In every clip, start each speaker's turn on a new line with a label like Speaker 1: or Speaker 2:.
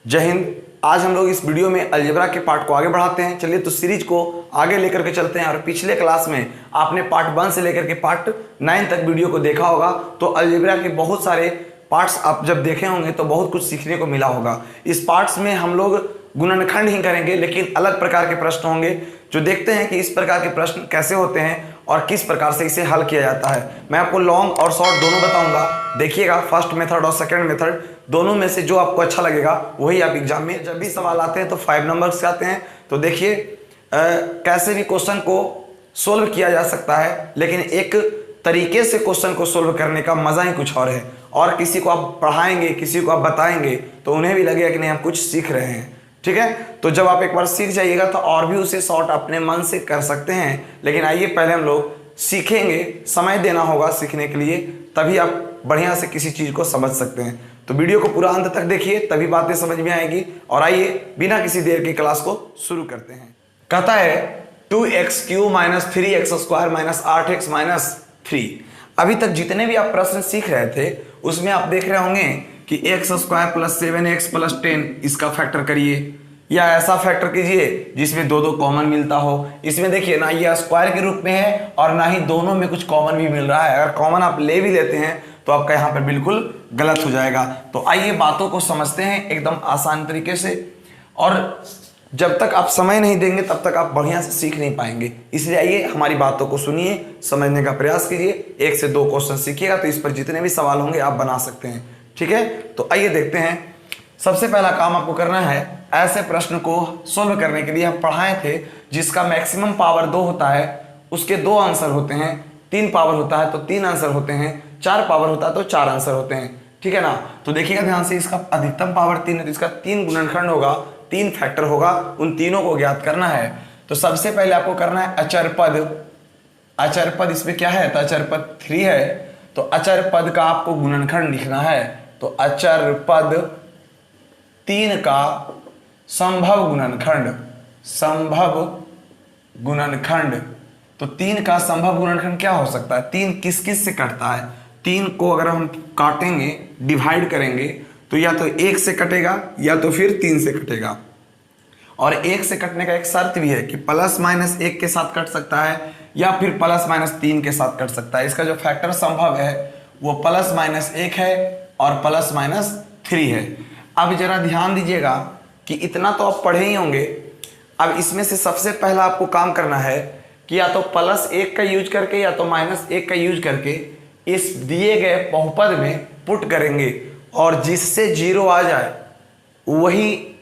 Speaker 1: जय हिंद। आज हम लोग इस वीडियो में अलजेब्रा के पार्ट को आगे बढ़ाते हैं। चलिए तो सीरीज को आगे लेकर के चलते हैं। और पिछले क्लास में आपने पार्ट 1 से लेकर के पार्ट 9 तक वीडियो को देखा होगा, तो अलजेब्रा के बहुत सारे पार्ट्स आप जब देखे होंगे तो बहुत कुछ सीखने को मिला होगा। इस पार्ट्स में हम लोग गुणनखंड ही करेंगे, लेकिन अलग प्रकार के प्रश्न होंगे जो देखते हैं कि इस प्रकार के प्रश्न कैसे होते हैं और किस प्रकार से इसे हल किया जाता है। मैं आपको लॉन्ग और शॉर्ट दोनों बताऊंगा। देखिएगा, फर्स्ट मेथड और सेकंड मेथड दोनों में से जो आपको अच्छा लगेगा वही आप एग्जाम में जब भी सवाल आते हैं तो 5 नंबर से आते हैं। तो देखिए कैसे भी क्वेश्चन को सोल्व किया जा सकता है, लेकिन एक तरीके से क्वेश्चन को सोल्व करने का मजा ही कुछ और है। और किसी को आप पढ़ाएंगे, किसी को आप बताएंगे तो उन्हें भी लगेगा कि नहीं हम कुछ सीख रहे हैं। ठीक है, तो जब आप एक बार सीख जाइएगा तो और भी उसे शॉर्ट अपने मन से कर सकते हैं। लेकिन आइए पहले हम लोग सीखेंगे, समय देना होगा सीखने के लिए, तभी आप बढ़िया से किसी चीज को समझ सकते हैं। तो वीडियो को पूरा अंत तक देखिए, तभी बातें समझ में आएगी। और आइए बिना किसी देर की क्लास को शुरू करते हैं। कहता है 2x³ - 3x² - 8x - 3। अभी तक जितने भी आप प्रश्न सीख रहे थे उसमें आप देख रहे होंगे कि x² + 7x + 10 इसका फैक्टर करिए, या ऐसा फैक्टर कीजिए जिसमें दो कॉमन मिलता हो। इसमें देखिए ना ये स्क्वायर के रूप में है और ना ही दोनों में कुछ कॉमन भी मिल रहा है। अगर कॉमन आप ले भी लेते हैं तो आपका यहाँ पर बिल्कुल गलत हो जाएगा। तो आइए बातों को समझते हैं एकदम आसान तरीके से। और जब तक आप समय नहीं देंगे तब तक आप बढ़िया से सीख नहीं पाएंगे। इसलिए आइए हमारी बातों को सुनिए, समझने का प्रयास कीजिए। 1 से 2 क्वेश्चन सीखिएगा तो इस पर जितने भी सवाल होंगे आप बना सकते हैं। ठीक है, तो आइए देखते हैं। सबसे पहला काम आपको करना है, ऐसे प्रश्न को सोल्व करने के लिए हम पढ़ाए थे जिसका मैक्सिमम पावर 2 होता है उसके 2 आंसर होते हैं, 3 पावर होता है तो 3 आंसर होते हैं, 4 पावर होता है तो 4 आंसर होते हैं। ठीक है ना, तो देखिएगा ध्यान से, इसका अधिकतम पावर 3 है तो इसका 3 गुणनखंड होगा, 3 फैक्टर होगा, उन तीनों को ज्ञात करना है। तो सबसे पहले आपको करना है अचर पद। अचर पद इसमें क्या है, तो अचर पद 3 है, तो अचर पद का आपको गुणनखंड लिखना है। तो अचर पद 3 का संभव गुणनखंड, संभव गुणनखंड। तो 3 का संभव गुणनखंड क्या हो सकता है, 3 किस किस से कटता है। 3 को अगर हम काटेंगे, डिवाइड करेंगे तो या तो 1 से कटेगा या तो फिर 3 से कटेगा। और 1 से कटने का एक शर्त भी है कि ±1 के साथ कट सकता है या फिर ±3 के साथ कट सकता है। इसका जो फैक्टर संभव है वो ±1 है और ±3 है। अब जरा ध्यान दीजिएगा कि इतना तो आप पढ़े ही होंगे। अब इसमें से सबसे पहला आपको काम करना है कि या तो +1 का यूज करके या तो -1 का यूज करके इस दिए गए बहुपद में पुट करेंगे, और जिससे 0 आ जाए वही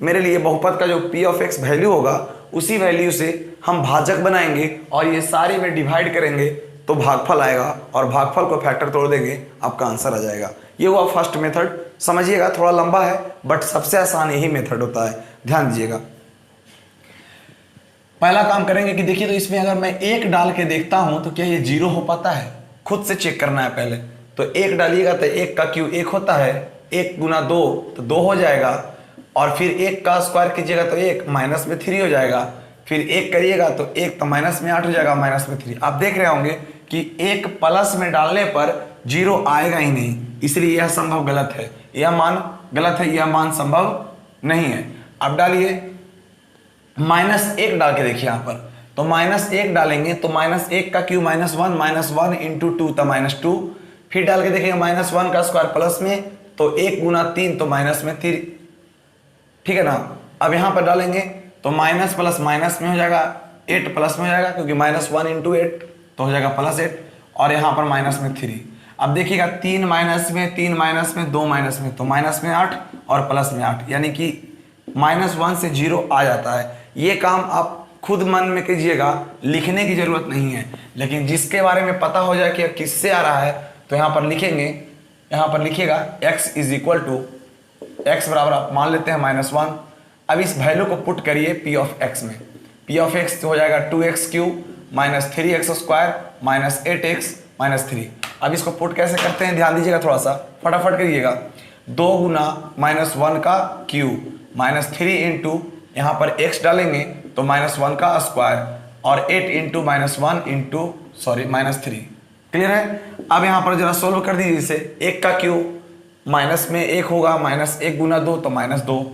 Speaker 1: मेरे लिए बहुपद का जो p(x) वैल्यू होगा, उसी वैल्यू से हम भाजक बनाएंगे और ये सारे में डिवाइड करेंगे तो भागफल आएगा, और भागफल को फैक्टर तोड़ देंगे, आपका आंसर आ जाएगा। ये हुआ फर्स्ट मेथड। समझिएगा, थोड़ा लंबा है बट सबसे आसान यही मेथड होता है, ध्यान दीजिएगा। पहला काम करेंगे कि देखिए, तो इसमें अगर मैं 1 डाल के देखता हूं तो क्या ये 0 हो पाता है, खुद से चेक करना है पहले। तो 1 डालिएगा तो 1 का क्यू 1 होता है, 1 × 2 तो 2 हो जाएगा, और फिर 1 का स्क्वायर कीजिएगा तो 1 -3 हो जाएगा, फिर 1 करिएगा तो 1 तो -8 हो जाएगा, -3। आप देख रहे होंगे कि 1 प्लस में डालने पर 0 आएगा ही नहीं, इसलिए यह संभव गलत है, यह मान गलत है, यह मान संभव नहीं है। अब डालिए -1 डाल के देखिए यहाँ पर, तो -1 डालेंगे तो -1 का क्यू -1 × 2 तो -2, फिर डाल के देखेंगे -1 का स्क्वायर प्लस में तो 1 × 3 तो -3। ठीक है ना, अब यहाँ पर डालेंगे तो माइनस प्लस माइनस में हो जाएगा, 8 प्लस में हो जाएगा क्योंकि -1 × 8 तो हो जाएगा +8, और यहाँ पर -3। अब देखिएगा 3 माइनस में, 3 माइनस में, 2 माइनस में, तो -8 और +8, यानी कि -1 से 0 आ जाता है। ये काम आप खुद मन में कीजिएगा, लिखने की जरूरत नहीं है। लेकिन जिसके बारे में पता हो जाए कि किससे आ रहा है तो यहाँ पर लिखेंगे, यहाँ पर लिखिएगा x बराबर आप मान लेते हैं -1। अब इस वैल्यू को पुट करिए p(x) में। p(x) हो जाएगा 2x³ - 3x² - 8x - 3। अब इसको पुट कैसे करते हैं ध्यान दीजिएगा, थोड़ा सा फटाफट करिएगा। 2 × -1 का क्यूब -3 × यहाँ पर x डालेंगे तो -1 का स्क्वायर, और 8 × -3। क्लियर है। अब यहाँ पर जरा सोल्व कर दीजिए इसे। 1 का क्यूब माइनस में 1 होगा, -1 गुना 2 तो -2।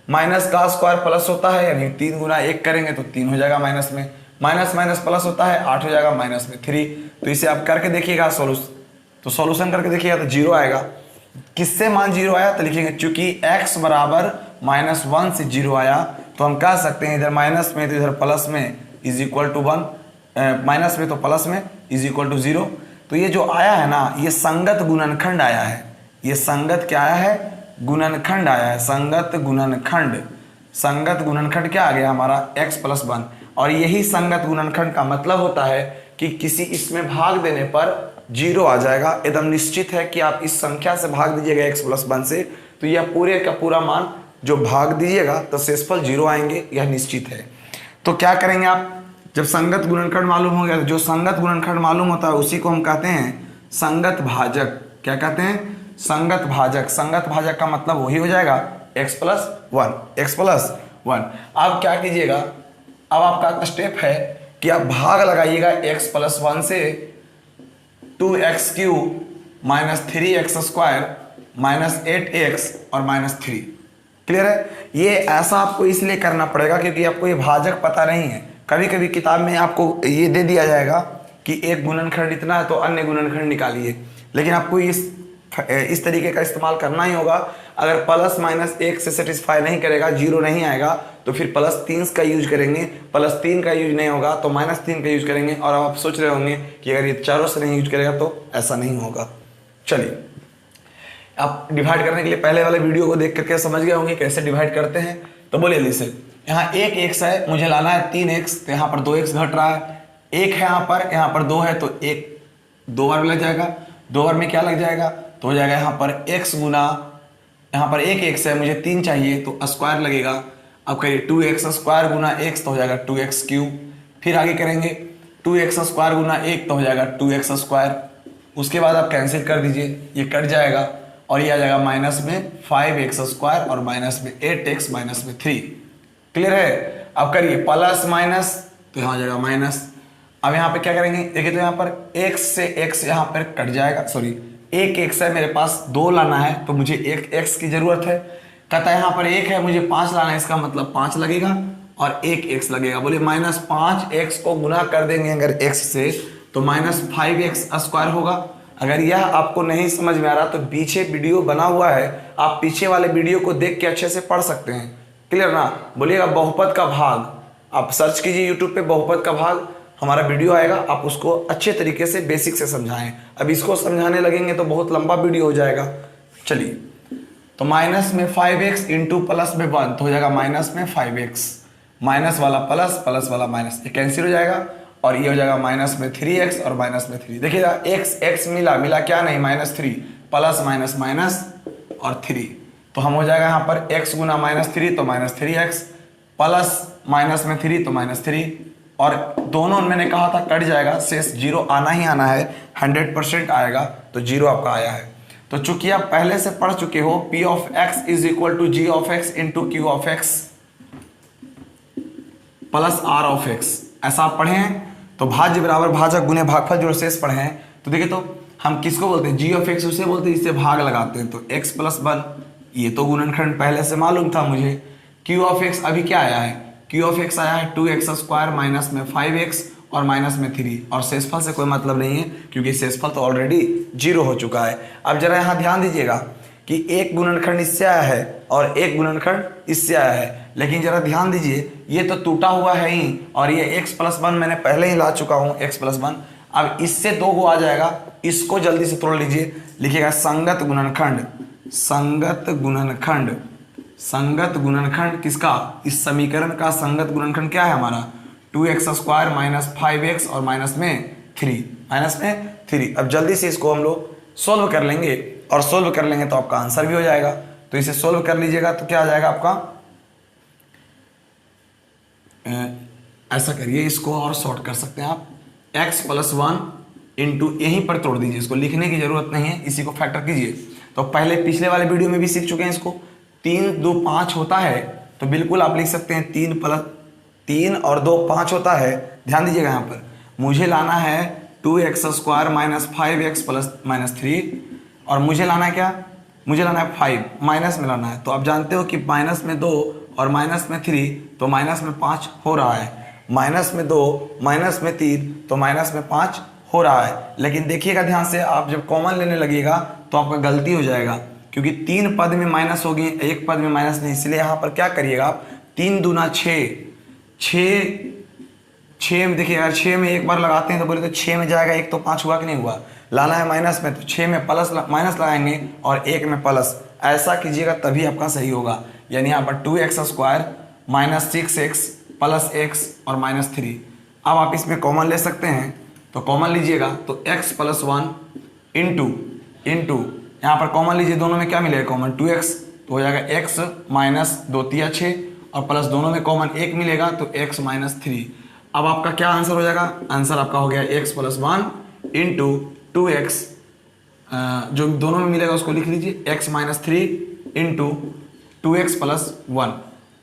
Speaker 1: माइनस का स्क्वायर प्लस होता है, यानी 3 गुना 1 करेंगे तो 3 हो जाएगा माइनस में। माइनस माइनस प्लस होता है, 8 हो जाएगा माइनस में 3। तो इसे आप करके देखिएगा सॉल्यूशन करके देखिएगा तो 0 आएगा। किससे मान 0 आया तो लिखेंगे चूंकि x बराबर -1 से 0 आया तो हम कह सकते हैं इधर माइनस में तो इधर प्लस में इज इक्वल टू 1, माइनस में तो प्लस में इज इक्वल टू 0। तो ये जो आया है ना, ये संगत गुणनखंड आया है। ये संगत क्या आया है? गुणनखंड आया है, संगत गुणनखंड। संगत गुणनखंड क्या आ गया हमारा? x + 1। और यही संगत गुणनखंड का मतलब होता है कि किसी इसमें भाग देने पर 0 आ जाएगा। एकदम निश्चित है कि आप इस संख्या से भाग दीजिएगा x + 1 से तो यह पूरे का पूरा मान जो भाग दीजिएगा तो शेषफल 0 आएंगे, यह निश्चित है। तो क्या करेंगे आप? जब संगत गुणनखंड मालूम हो गया, जो संगत गुणनखंड मालूम होता है उसी को हम कहते हैं संगत भाजक। क्या कहते हैं? संगत भाजक। संगत भाजक का मतलब वही हो जाएगा x + 1, x + 1। अब क्या कीजिएगा, अब आपका स्टेप है कि आप भाग लगाइएगा x + 1 से 2x³ -3x² -8x और -3। क्लियर है? ये ऐसा आपको इसलिए करना पड़ेगा क्योंकि आपको ये भाजक पता नहीं है। कभी कभी किताब में आपको ये दे दिया जाएगा कि एक गुणनखंड इतना है तो अन्य गुणनखंड निकालिए, लेकिन आपको इस तरीके का इस्तेमाल करना ही होगा। अगर +-1 से सेटिस्फाई नहीं करेगा, 0 नहीं आएगा तो फिर +3 का यूज करेंगे। +3 का यूज नहीं होगा तो -3 का यूज करेंगे। और अब आप सोच रहे होंगे कि अगर ये चारों से नहीं यूज करेगा तो ऐसा नहीं होगा। चलिए, आप डिवाइड करने के लिए पहले वाले वीडियो को देख करके समझ गए होंगे कैसे डिवाइड करते हैं। तो बोलिए जल्दी से, यहाँ 1x है, मुझे लाना है 3x, तो यहाँ पर 2x घट रहा है। 1 है यहाँ पर 2 है तो 1 2 बार लग जाएगा। 2 बार में क्या लग जाएगा? तो हो जाएगा यहाँ पर x गुना, यहाँ पर 1x है, मुझे 3 चाहिए तो स्क्वायर लगेगा। अब करिए 2x² गुना x तो हो जाएगा 2x³। फिर आगे करेंगे 2x² गुना 1 तो हो जाएगा 2x²। उसके बाद आप कैंसिल कर दीजिए, ये कट जाएगा और ये आ जाएगा माइनस में 5x² और माइनस में 8x माइनस में 3। क्लियर है? अब करिए प्लस माइनस तो यहाँ आ जाएगा माइनस। अब यहाँ पे क्या करेंगे? देखिए तो यहाँ पर x से x यहाँ पर कट जाएगा, सॉरी 1x है, मेरे पास 2 लाना है तो मुझे 1x की जरूरत है। कहता है यहाँ पर 1 है, मुझे 5 लाना है, इसका मतलब 5 लगेगा और 1x लगेगा। बोलिए -5x को गुना कर देंगे अगर x से तो -5x² होगा। अगर यह आपको नहीं समझ में आ रहा तो पीछे वीडियो बना हुआ है, आप पीछे वाले वीडियो को देख के अच्छे से पढ़ सकते हैं। क्लियर ना? बोलिएगा बहुपद का भाग, आप सर्च कीजिए यूट्यूब पे बहुपद का भाग, हमारा वीडियो आएगा, आप उसको अच्छे तरीके से बेसिक से समझाएं। अब इसको समझाने लगेंगे तो बहुत लंबा वीडियो हो जाएगा। चलिए, तो माइनस में 5x इंटू प्लस में 1 तो हो जाएगा माइनस में 5x, माइनस वाला प्लस, प्लस वाला माइनस, ये कैंसिल हो जाएगा और ये हो जाएगा माइनस में 3x और माइनस में 3। देखिएगा x मिला क्या नहीं, -3, प्लस माइनस माइनस और 3, तो हम हो जाएगा यहाँ पर x गुना -3 तो -3x, प्लस माइनस में 3 तो -3, और दोनों मैंने कहा था कट जाएगा, शेष 0 आना ही आना है, 100% आएगा, तो 0 आपका आया है। तो चूंकि आप पहले से पढ़ चुके हो p of x is equal to g of x into q of x plus r of x, ऐसा आप पढ़े हैं। तो भाज्य बराबर भाजक गुने भागफल जो शेष पढ़े हैं। तो देखिए तो हम किसको बोलते हैं? g ऑफ x उसे बोलते हैं, इससे भाग लगाते हैं तो x + 1, ये तो गुणनखंड पहले से मालूम था मुझे। q ऑफ x अभी क्या आया है? q ऑफ x आया है 2x² माइनस में 5x और माइनस में 3, और शेषफल से कोई मतलब नहीं है क्योंकि शेषफल तो ऑलरेडी 0 हो चुका है। अब जरा यहाँ ध्यान दीजिएगा कि एक गुणनखंड इससे आया है और एक गुणनखंड इससे आया है, लेकिन जरा ध्यान दीजिए ये तो टूटा हुआ है ही, और ये x + 1 मैंने पहले ही ला चुका हूँ, x + 1। अब इससे 2 को आ जाएगा, इसको जल्दी से तोड़ लीजिए, लिखिएगा संगत गुणनखंड। संगत गुणनखंड, संगत गुणनखंड किसका? इस समीकरण का संगत गुणनखंड क्या है हमारा? 2x² माइनस 5x और माइनस में 3, अब जल्दी से इसको हम लोग सोल्व कर लेंगे, और सोल्व कर लेंगे तो आपका आंसर भी हो जाएगा। तो इसे सोल्व कर लीजिएगा तो क्या आ जाएगा आपका? ऐसा करिए, इसको और शॉर्ट कर सकते हैं आप, x + 1 इंटू, यहीं पर तोड़ दीजिए, इसको लिखने की जरूरत नहीं है, इसी को फैक्टर कीजिए। तो पहले पिछले वाले वीडियो में भी सीख चुके हैं इसको। 3 2 5 होता है तो बिल्कुल आप लिख सकते हैं 3 और 2 5 होता है। ध्यान दीजिएगा यहाँ पर मुझे लाना है 2x² माइनस 5x प्लस -3, और मुझे लाना है क्या? मुझे लाना है 5, माइनस में लाना है। तो आप जानते हो कि माइनस में 2 और माइनस में 3 तो माइनस में 5 हो रहा है, माइनस में 2 माइनस में 3 तो माइनस में 5 हो रहा है। लेकिन देखिएगा ध्यान से, आप जब कॉमन लेने लगेगा तो आपका गलती हो जाएगा, क्योंकि 3 पद में माइनस होगी, 1 पद में माइनस नहीं। इसलिए यहाँ पर क्या करिएगा आप, 3 दूना 6, 6 में देखिए, अगर 6 में एक बार लगाते हैं तो बोले तो 6 में जाएगा, 1 तो 5 हुआ कि नहीं हुआ। लाना है माइनस में तो 6 में प्लस माइनस लगाएंगे और 1 में प्लस, ऐसा कीजिएगा तभी आपका सही होगा। यानी यहाँ पर 2x square minus 6x plus x और माइनस 3। अब आप इसमें कॉमन ले सकते हैं, तो कॉमन लीजिएगा तो x प्लस 1 इंटू यहाँ पर कॉमन लीजिए, दोनों में क्या मिलेगा कॉमन, 2x तो हो जाएगा x माइनस 2 3 6 और प्लस दोनों में कॉमन 1 मिलेगा तो x माइनस 3। अब आपका क्या आंसर हो जाएगा, आंसर आपका हो गया x प्लस 1 इंटू 2x, जो दोनों में मिलेगा उसको लिख लीजिए, x minus 3 into 2x plus 1,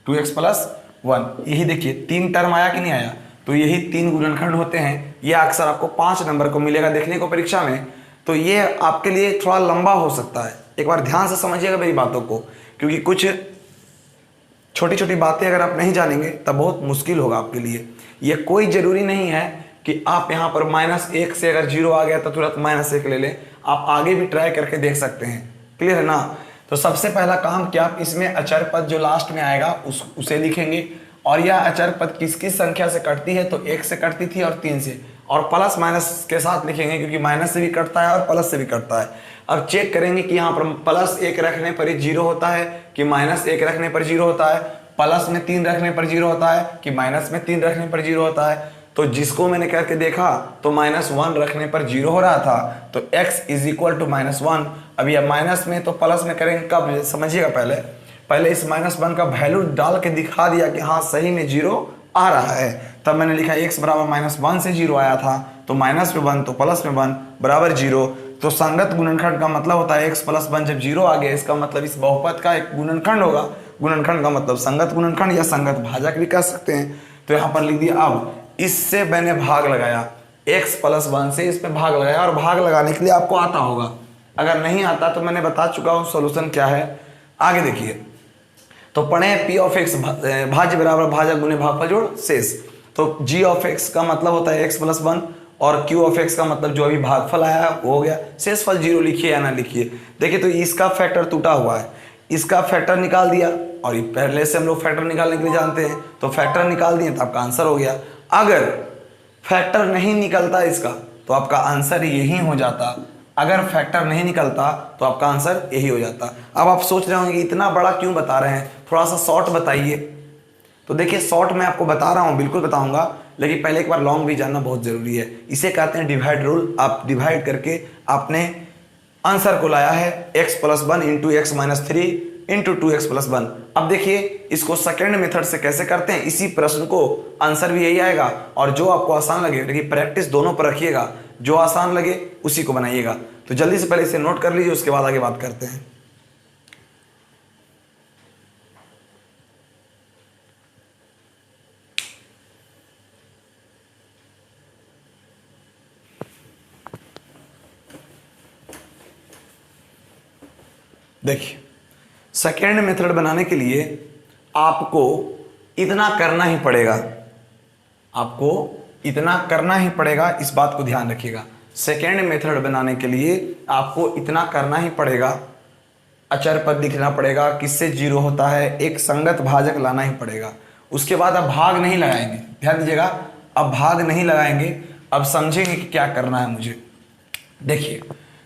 Speaker 1: 2x plus 1। यही देखिए 3 टर्म आया कि नहीं आया, तो यही 3 गुणनखंड होते हैं। यह अक्सर आपको 5 नंबर को मिलेगा देखने को परीक्षा में, तो ये आपके लिए थोड़ा लंबा हो सकता है। एक बार ध्यान से समझिएगा मेरी बातों को, क्योंकि कुछ छोटी छोटी बातें अगर आप नहीं जानेंगे तब बहुत मुश्किल होगा आपके लिए। ये कोई ज़रूरी नहीं है कि आप यहाँ पर -1 से अगर 0 आ गया तो तुरंत -1 ले लें, आप आगे भी ट्राई करके देख सकते हैं। क्लियर है ना। तो सबसे पहला काम क्या, आप इसमें अचर पद जो लास्ट में आएगा उसे लिखेंगे, और यह अचर पद किस किस संख्या से कटती है, तो 1 से कटती थी और 3 से, और प्लस माइनस के साथ लिखेंगे क्योंकि माइनस से भी कटता है और प्लस से भी कटता है। अब चेक करेंगे कि यहाँ पर +1 रखने पर ही 0 होता है कि -1 रखने पर 0 होता है, प्लस में 3 रखने पर 0 होता है कि माइनस में 3 रखने पर 0 होता है। तो जिसको मैंने करके देखा तो -1 रखने पर 0 हो रहा था, तो x इज इक्वल टू -1। अभी अब माइनस में तो प्लस में करेंगे कब, समझिएगा पहले इस -1 का वैल्यू डाल के दिखा दिया कि हाँ सही में 0 आ रहा है। तब मैंने लिखा x बराबर -1 से 0 आया था, तो माइनस में 1 तो प्लस में 1 बराबर 0। तो संगत गुणनखंड का मतलब होता है x प्लस 1 जब 0 आ गया, इसका मतलब इस बहुपद का एक गुणनखंड होगा। गुणनखंड का मतलब संगत गुणनखंड या संगत भाजक भी कह सकते हैं। तो यहाँ पर लिख दिया। अब इससे मैंने भाग लगाया, x प्लस 1 से इस पे भाग लगाया, और भाग लगाने के लिए आपको आता होगा, अगर नहीं आता तो मैंने बता चुका हूँ सोल्यूशन क्या है। आगे देखिए, तो पढ़े p ऑफ x भाज्य बराबर भाजक गुने भागफल जोड़ शेष। तो g ऑफ x का मतलब होता है x प्लस 1, और q ऑफ x का मतलब जो अभी भागफल आया है वो हो गया। शेष फल 0 लिखिए या ना लिखिए। देखिए तो इसका फैक्टर टूटा हुआ है, इसका फैक्टर निकाल दिया, और पहले से हम लोग फैक्टर निकालने के लिए जानते हैं, तो फैक्टर निकाल दिए तो आपका आंसर हो गया। अगर फैक्टर नहीं निकलता इसका तो आपका आंसर यही हो जाता, अगर फैक्टर नहीं निकलता तो आपका आंसर यही हो जाता। अब आप सोच रहे होंगे कि इतना बड़ा क्यों बता रहे हैं, थोड़ा सा शॉर्ट बताइए। तो देखिए शॉर्ट मैं आपको बता रहा हूँ, बिल्कुल बताऊंगा, लेकिन पहले एक बार लॉन्ग भी जानना बहुत जरूरी है। इसे कहते हैं डिवाइड रूल। आप डिवाइड करके आपने आंसर को लाया है x plus 1 into x minus 3 into 2x plus 1। अब देखिए इसको सेकेंड मेथड से कैसे करते हैं, इसी प्रश्न को आंसर भी यही आएगा, और जो आपको आसान लगे, लेकिन प्रैक्टिस दोनों पर रखिएगा, जो आसान लगे उसी को बनाइएगा। तो जल्दी से पहले इसे नोट कर लीजिए, उसके बाद आगे बात करते हैं। देखिए सेकेंड मेथड बनाने के लिए आपको इतना करना ही पड़ेगा, आपको इतना करना ही पड़ेगा, इस बात को ध्यान रखिएगा। सेकेंड मेथड बनाने के लिए आपको इतना करना ही पड़ेगा, अचर पद लिखना पड़ेगा, किससे 0 होता है, एक संगत भाजक लाना ही पड़ेगा। उसके बाद अब भाग नहीं लगाएंगे, ध्यान दीजिएगा, अब भाग नहीं लगाएंगे। अब समझेंगे कि क्या करना है मुझे। देखिए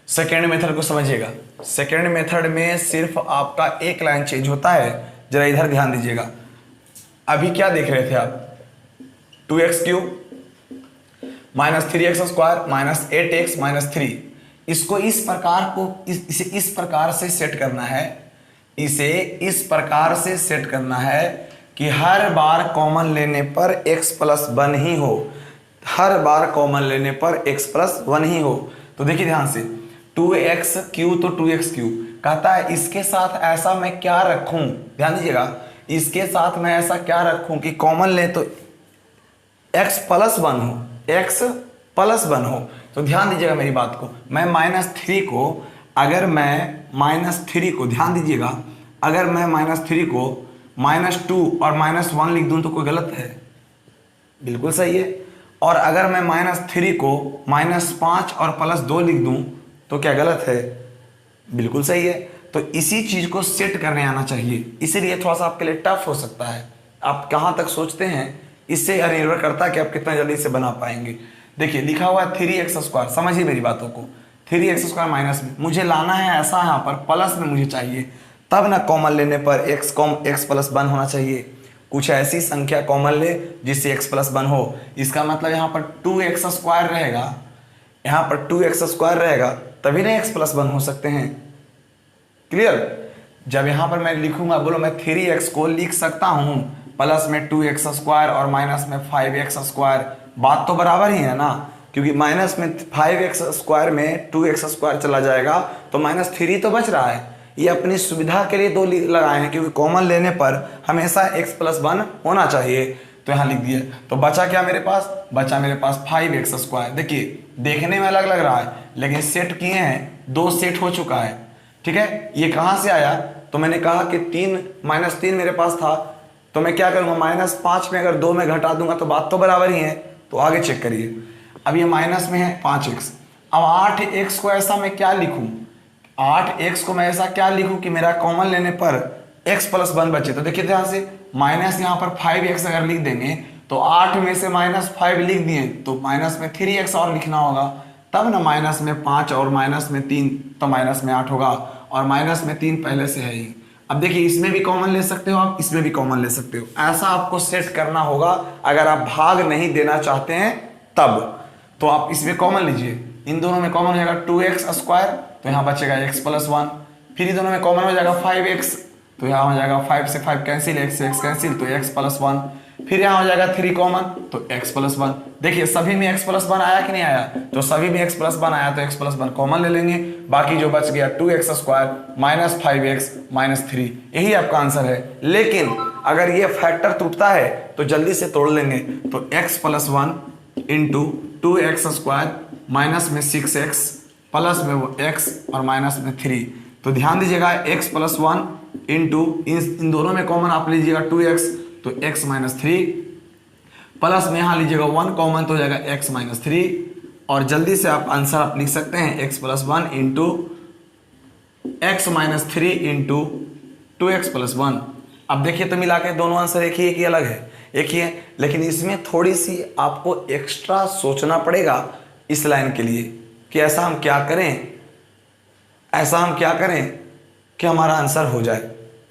Speaker 1: सेकेंड मेथड को समझिएगा। सेकेंड मेथड में सिर्फ आपका एक लाइन चेंज होता है, जरा इधर ध्यान दीजिएगा। अभी क्या देख रहे थे आप, 2x cube minus 3x square minus 8x minus 3। इसको इस प्रकार को इसे इस प्रकार से सेट करना है, इसे इस प्रकार से सेट करना है कि हर बार कॉमन लेने पर x प्लस 1 ही हो, हर बार कॉमन लेने पर x प्लस 1 ही हो। तो देखिए ध्यान से, 2x क्यूब तो 2x क्यूब कहता है, इसके साथ ऐसा मैं क्या रखूं, ध्यान दीजिएगा, इसके साथ मैं ऐसा क्या रखूं कि कॉमन ले तो x प्लस 1 हो, x प्लस 1 हो। तो ध्यान दीजिएगा मेरी बात को, मैं -3 को अगर मैं -3 को, ध्यान दीजिएगा, अगर मैं -3 को -2 और -1 लिख दूं तो कोई गलत है? बिल्कुल सही है। और अगर मैं -3 को -5 और +2 लिख दूं तो क्या गलत है? बिल्कुल सही है। तो इसी चीज को सेट करने आना चाहिए, इसीलिए थोड़ा सा आपके लिए टफ हो सकता है। आप कहाँ तक सोचते हैं इससे निर्भर करता है कि आप कितना जल्दी से बना पाएंगे। देखिए लिखा हुआ है 3x², समझिए मेरी बातों को, 3x² माइनस में मुझे लाना है, ऐसा यहाँ पर प्लस में मुझे चाहिए, तब ना कॉमन लेने पर x प्लस 1 होना चाहिए। कुछ ऐसी संख्या कॉमन ले जिससे x प्लस 1 हो। इसका मतलब यहाँ पर 2x² रहेगा, यहाँ पर 2x² रहेगा, तभी ना x प्लस 1 हो सकते हैं। क्लियर? जब यहाँ पर मैं लिखूंगा, बोलो मैं 3x को लिख सकता हूँ प्लस में 2x² और माइनस में 5x², बात तो बराबर ही है ना, क्योंकि माइनस में 5x² में 2x² चला जाएगा तो -3 तो बच रहा है। ये अपनी सुविधा के लिए 2 लगाए हैं, क्योंकि कॉमन लेने पर हमेशा x प्लस 1 होना चाहिए, तो यहाँ लिख दिया। तो बचा क्या मेरे पास? बचा मेरे पास 5x²। देखिए देखने में अलग लग रहा है, लेकिन सेट किए हैं, 2 सेट हो चुका है। ठीक है, ये कहाँ से आया? तो मैंने कहा कि -3 मेरे पास था, तो मैं क्या करूँगा, -5 में अगर 2 में घटा दूंगा तो बात तो बराबर ही है। तो आगे चेक करिए, अब ये माइनस में है 5x, अब 8x को ऐसा मैं क्या लिखूँ, 8x को मैं ऐसा क्या लिखूं कि मेरा कॉमन लेने पर x प्लस 1 बचे। तो देखिए ध्यान से, माइनस यहाँ पर 5x अगर लिख देंगे तो 8 में से -5 लिख दिए तो माइनस में 3x और लिखना होगा, तब ना माइनस में 5 और माइनस में 3 तो माइनस में 8 होगा, और माइनस में 3 पहले से है ही। अब देखिए इसमें भी कॉमन ले सकते हो आप, इसमें भी कॉमन ले सकते हो, ऐसा आपको सेट करना होगा अगर आप भाग नहीं देना चाहते हैं तब। तो आप इसमें कॉमन लीजिए, इन दोनों में कॉमन हो जाएगा 2x², तो यहाँ बचेगा x प्लस 1, फिर दोनों में कॉमन हो जाएगा 5x, तो यहाँ हो जाएगा 5 से 5 कैंसिल, x से x कैंसिल, तो x प्लस 1, फिर यहाँ हो जाएगा 3 कॉमन, तो x प्लस 1। देखिए सभी में x प्लस 1 आया कि नहीं आया? तो सभी में x प्लस 1 आया, तो x प्लस 1 कॉमन ले लेंगे, बाकी जो बच गया 2x² -5x -3, यही आपका आंसर है। लेकिन अगर ये फैक्टर टूटता है तो जल्दी से तोड़ लेंगे, तो x plus 1 into 2x² minus में 6x प्लस में वो x और माइनस में 3। तो ध्यान दीजिएगा x प्लस 1 इंटू इन दोनों में कॉमन आप लीजिएगा 2x, तो x माइनस 3 प्लस में यहाँ लीजिएगा 1 कॉमन, तो हो जाएगा x माइनस 3, और जल्दी से आप आंसर आप लिख सकते हैं x plus 1 into x minus 3 into 2x plus 1। अब देखिए तो मिला के दोनों आंसर एक ही अलग है, एक ही है, लेकिन इसमें थोड़ी सी आपको एक्स्ट्रा सोचना पड़ेगा इस लाइन के लिए कि ऐसा हम क्या करें, ऐसा हम क्या करें कि हमारा आंसर हो जाए।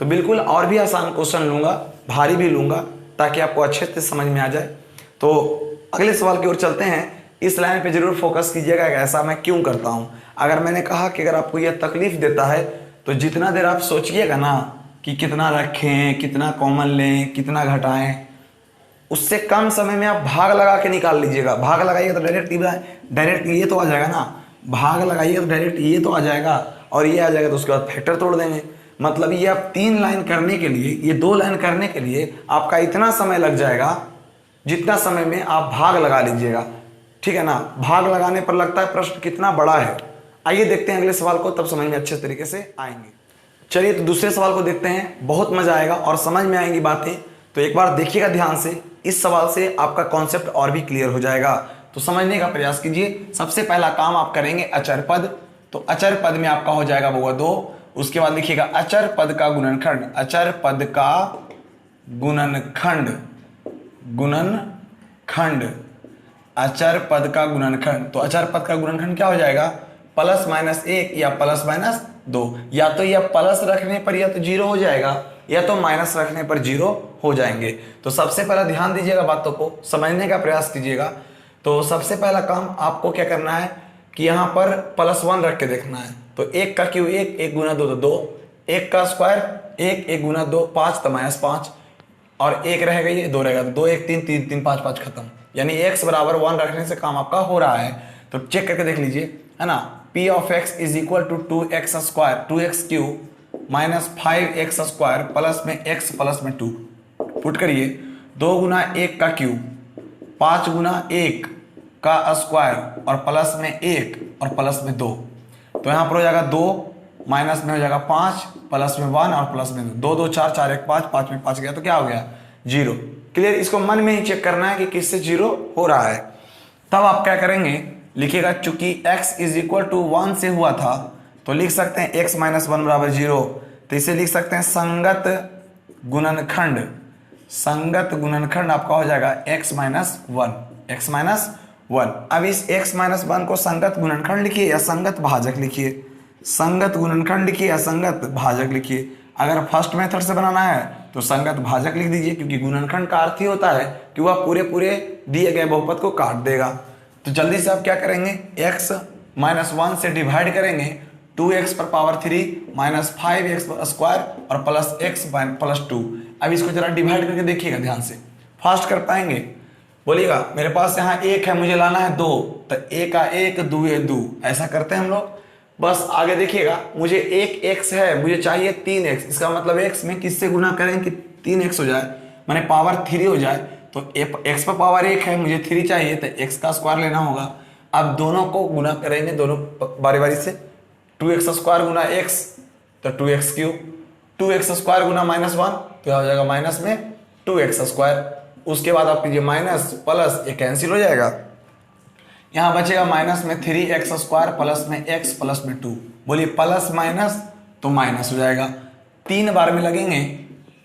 Speaker 1: तो बिल्कुल और भी आसान क्वेश्चन लूँगा, भारी भी लूँगा, ताकि आपको अच्छे से समझ में आ जाए। तो अगले सवाल की ओर चलते हैं। इस लाइन पे जरूर फोकस कीजिएगा, ऐसा मैं क्यों करता हूँ। अगर मैंने कहा कि अगर आपको यह तकलीफ देता है तो जितना देर आप सोचिएगा ना कि कितना रखें, कितना कॉमन लें, कितना घटाएं, उससे कम समय में आप भाग लगा के निकाल लीजिएगा। भाग लगाइए तो डायरेक्ट ये तो आ जाएगा ना, भाग लगाइए तो डायरेक्ट ये तो आ जाएगा, और ये आ जाएगा तो उसके बाद फैक्टर तोड़ देंगे। मतलब ये आप 3 लाइन करने के लिए, ये 2 लाइन करने के लिए आपका इतना समय लग जाएगा जितना समय में आप भाग लगा लीजिएगा। ठीक है ना, भाग लगाने पर लगता है प्रश्न कितना बड़ा है। आइए देखते हैं अगले सवाल को, तब समझ में अच्छे तरीके से आएंगे। चलिए तो दूसरे सवाल को देखते हैं, बहुत मजा आएगा और समझ में आएंगी बातें। तो एक बार देखिएगा ध्यान से, इस सवाल से आपका कॉन्सेप्ट और भी क्लियर हो जाएगा। तो समझने का प्रयास कीजिए। सबसे पहला काम आप करेंगे अचर पद, तो अचर पद में आपका हो जाएगा वो 2। उसके बाद लिखिएगा अचर पद का गुणनखंड, अचर पद का गुणनखंड, अचर पद का गुणनखंड। तो अचर पद का गुणनखंड क्या हो जाएगा, +-1 या +-2, या तो यह प्लस रखने पर या तो 0 हो जाएगा, या तो माइनस रखने पर 0 हो जाएंगे। तो सबसे पहला ध्यान दीजिएगा, बातों को समझने का प्रयास कीजिएगा। तो सबसे पहला काम आपको क्या करना है कि यहाँ पर +1 रख के देखना है। तो 1 का क्यूब 1, 1 गुना 2 तो 2, 1 का स्क्वायर 1, 1 गुना 2 5 तो -5, और 1 रहेगा, ये 2 रहेगा, 2 1 3 3 3 5 5 खत्म। यानी x बराबर 1 रखने से काम आपका हो रहा है। तो चेक करके देख लीजिए, है ना। P of x is equal to 2x² 2x³ minus 5x² plus में x प्लस में 2 पुट करिए। 2 गुना 1 का क्यूब, 5 गुना 1 का स्क्वायर, और प्लस में 1 और प्लस में 2, तो यहाँ पर हो जाएगा 2 माइनस में हो जाएगा 5, प्लस में 1 और प्लस में 2, 2 4, 4 1 5, 5 में 5 गया तो क्या हो गया 0। क्लियर। इसको मन में ही चेक करना है कि किससे 0 हो रहा है। तब आप क्या करेंगे, लिखिएगा चूंकि x इज इक्वल टू 1 से हुआ था तो लिख सकते हैं x माइनस 1 बराबर 0। तो इसे लिख सकते हैं संगत गुणनखंड। संगत गुणनखंड आपका हो जाएगा x माइनस 1, x माइनस 1। अब इस x माइनस 1 को संगत गुणनखंड लिखिए या संगत भाजक लिखिए। संगत गुणनखंड लिखिए या संगत भाजक लिखिए। अगर फर्स्ट मेथड से बनाना है तो संगत भाजक लिख दीजिए, क्योंकि गुणनखंड का अर्थ ही होता है कि वह पूरे पूरे दिए गए बहुपद को काट देगा। तो जल्दी से आप क्या करेंगे, x माइनस 1 से डिवाइड करेंगे 2x पर पावर 3 माइनस 5x स्क्वायर और प्लस x प्लस 2। अब इसको जरा डिवाइड करके देखिएगा ध्यान से, फास्ट कर पाएंगे बोलिएगा। मेरे पास यहाँ 1 है, मुझे लाना है 2, तो 1 का 1 2 2 ऐसा करते हैं हम लोग। बस आगे देखिएगा, मुझे 1 x है, मुझे चाहिए 3x। इसका मतलब x में किससे गुना करें कि 3x हो जाए, माने पावर 3 हो जाए। तो x पर पावर 1 है, मुझे 3 चाहिए तो x का स्क्वायर लेना होगा। अब दोनों को गुना करेंगे, दोनों बारी बारी से। 2x स्क्वायर गुना x तो 2x क्यूब, 2x स्क्वायर गुना माइनस 1 तो क्या हो जाएगा माइनस में 2x स्क्वायर। उसके बाद आप कीजिए माइनस प्लस, ये कैंसिल हो जाएगा। यहाँ बचेगा माइनस में 3x स्क्वायर प्लस में x प्लस में 2। बोलिए प्लस माइनस तो माइनस हो जाएगा, 3 बार में लगेंगे।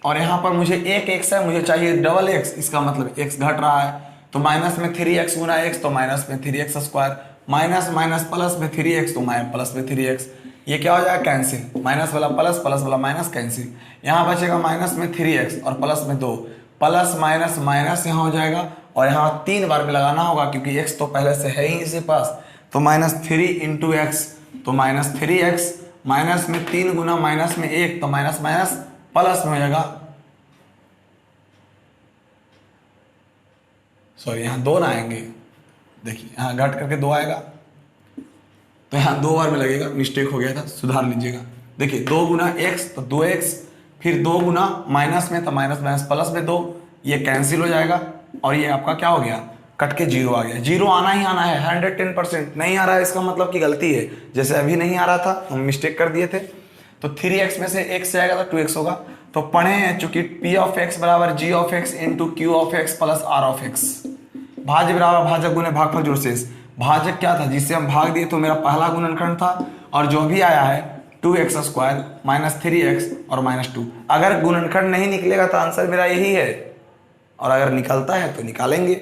Speaker 1: और यहाँ पर मुझे 1 x है, मुझे चाहिए डबल x, इसका मतलब x घट रहा है। तो माइनस में 3x गुना x तो माइनस में 3x square, minus minus plus में 3x तो प्लस में 3x। ये क्या हो जाएगा कैंसिल, माइनस वाला प्लस, प्लस वाला माइनस कैंसिल। यहाँ बचेगा माइनस में 3x और प्लस में 2, प्लस माइनस माइनस यहाँ हो जाएगा और यहाँ 3 बार में लगाना होगा क्योंकि x तो पहले से है ही इसके पास। तो माइनस 3 इंटू एक्स तो माइनस 3x, माइनस में 3 गुना माइनस में 1 तो माइनस माइनस प्लस में हो जाएगा। सॉरी यहाँ 2 ना आएंगे, देखिए यहाँ घट करके 2 आएगा तो यहाँ 2 बार में लगेगा, मिस्टेक हो गया था, सुधार लीजिएगा। देखिए 2 गुना x तो 2x, फिर 2 गुना माइनस में तो माइनस माइनस प्लस में 2, ये कैंसिल हो जाएगा और ये आपका क्या हो गया कट के 0 आ गया। 0 आना ही आना है 110%। नहीं आ रहा है इसका मतलब कि गलती है, जैसे अभी नहीं आ रहा था हम मिस्टेक कर दिए थे। तो 3x में से x जाएगा तो 2x होगा। तो पढ़े हैं चूंकि p ऑफ x बराबर g of x into q of x plus r of x। भाज्य बराबर भाजक गुने भागफल जोड़ शेष। भाजक क्या था जिससे हम भाग दिए, तो मेरा पहला गुणनखंड था और जो भी आया है 2x स्क्वायर माइनस 3x और माइनस 2। अगर गुणनखंड नहीं निकलेगा तो आंसर मेरा यही है, और अगर निकलता है तो निकालेंगे।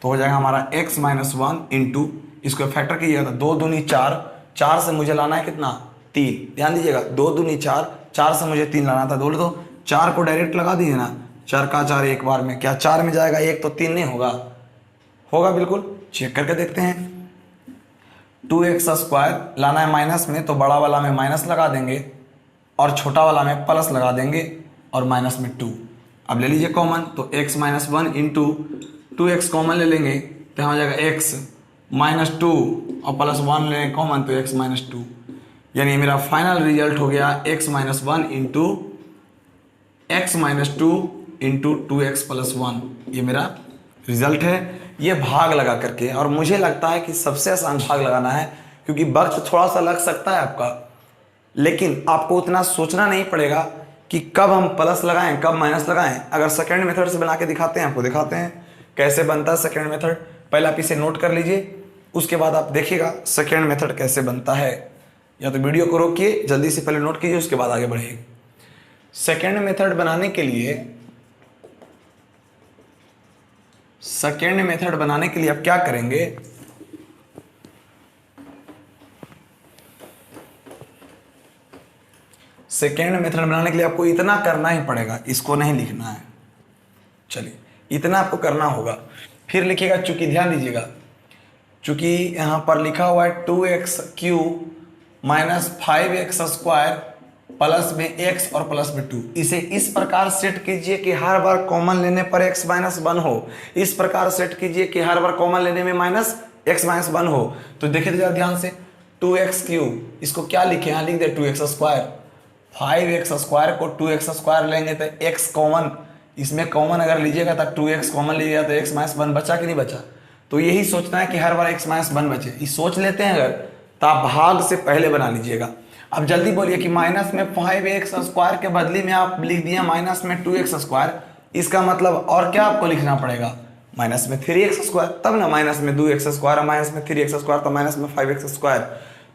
Speaker 1: तो हो जाएगा हमारा x माइनस 1 इंटू, इसको फैक्टर कीजिएगा तो 2 दूनी 4, 4 से मुझे लाना है कितना 3। ध्यान दीजिएगा 2 दूनी 4, 4 से मुझे 3 लाना था। बोले तो 4 को डायरेक्ट लगा दीजिए ना, 4 का 4 एक बार में, क्या 4 में जाएगा 1 तो 3 नहीं होगा, होगा बिल्कुल। चेक करके देखते हैं। 2x स्क्वायर लाना है माइनस में तो बड़ा वाला में माइनस लगा देंगे और छोटा वाला में प्लस लगा देंगे और माइनस में 2। अब ले लीजिए कॉमन, तो x minus 1 into 2x common ले लेंगे तो यहाँ हो जाएगा x माइनस 2 और प्लस 1 ले लेंगे कॉमन तो x माइनस 2। यानी मेरा फाइनल रिजल्ट हो गया x minus 1 into x minus 2 into 2x plus 1। ये मेरा रिजल्ट है, ये भाग लगा करके। और मुझे लगता है कि सबसे आसान भाग लगाना है, क्योंकि वक्त थोड़ा सा लग सकता है आपका, लेकिन आपको उतना सोचना नहीं पड़ेगा कि कब हम प्लस लगाएं कब माइनस लगाएं। अगर सेकेंड मेथड से बना के दिखाते हैं, आपको दिखाते हैं कैसे बनता है सेकेंड मेथड। पहले आप इसे नोट कर लीजिए, उसके बाद आप देखिएगा सेकेंड मेथड कैसे बनता है। या तो वीडियो को रोकिए, जल्दी से पहले नोट कीजिए, उसके बाद आगे बढ़िए। सेकेंड मेथड बनाने के लिए आप क्या करेंगे, सेकेंड मेथड बनाने के लिए आपको इतना करना ही पड़ेगा, इसको नहीं लिखना है। चलिए इतना आपको करना होगा। फिर लिखिएगा, चूंकि ध्यान दीजिएगा, चूंकि यहां पर लिखा हुआ है 2x cube minus 5x square plus में x और प्लस में 2, इसे इस प्रकार सेट कीजिए कि हर बार कॉमन लेने पर x माइनस 1 हो। इस प्रकार सेट कीजिए कि हर बार कॉमन लेने में माइनस x माइनस 1 हो। तो देखिए जरा ध्यान से, 2x क्यूब इसको क्या लिखे, यहाँ लिख दे 2x स्क्वायर, 5x स्क्वायर को 2x स्क्वायर लेंगे तो x कॉमन, इसमें कॉमन अगर लीजिएगा तो 2x कॉमन लीजिएगा तो x माइनस 1 बचा कि नहीं बचा। तो यही सोचना है कि हर बार x माइनस 1 बचे। ये सोच लेते हैं अगर, तो आप भाग से पहले बना लीजिएगा। अब जल्दी बोलिए कि माइनस में 5x² के बदले में आप लिख दिया माइनस में 2x², इसका मतलब और क्या आपको लिखना पड़ेगा, माइनस में 3x², तब ना माइनस में 2x² और माइनस में 3x² तो माइनस में 5x²।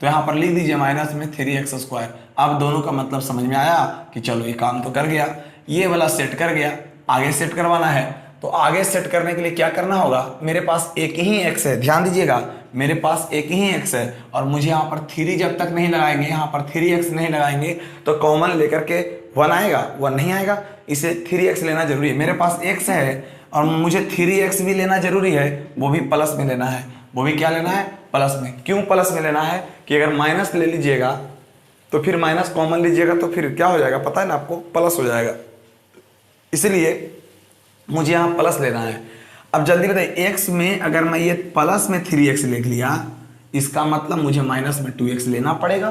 Speaker 1: तो यहाँ पर लिख दीजिए माइनस में 3x²। अब दोनों का मतलब समझ में आया कि चलो ये काम तो कर गया, ये वाला सेट कर गया, आगे सेट करवाना है। तो आगे सेट करने के लिए क्या करना होगा, मेरे पास एक ही x है, ध्यान दीजिएगा मेरे पास एक ही x है और मुझे यहाँ पर 3 जब तक नहीं लगाएंगे, यहाँ पर 3x नहीं लगाएंगे तो कॉमन लेकर के 1 आएगा, 1 नहीं आएगा, इसे 3x लेना जरूरी है। मेरे पास x है और मुझे 3x भी लेना जरूरी है, वो भी प्लस में लेना है। वो भी क्या लेना है, प्लस में। क्यों प्लस में लेना है कि अगर माइनस ले लीजिएगा तो फिर माइनस कॉमन लीजिएगा तो फिर क्या हो जाएगा पता है ना आपको, प्लस हो जाएगा, इसलिए मुझे यहाँ प्लस लेना है। अब जल्दी बताइए, x में अगर मैं ये प्लस में 3x लिख लिया, इसका मतलब मुझे माइनस में 2x लेना पड़ेगा,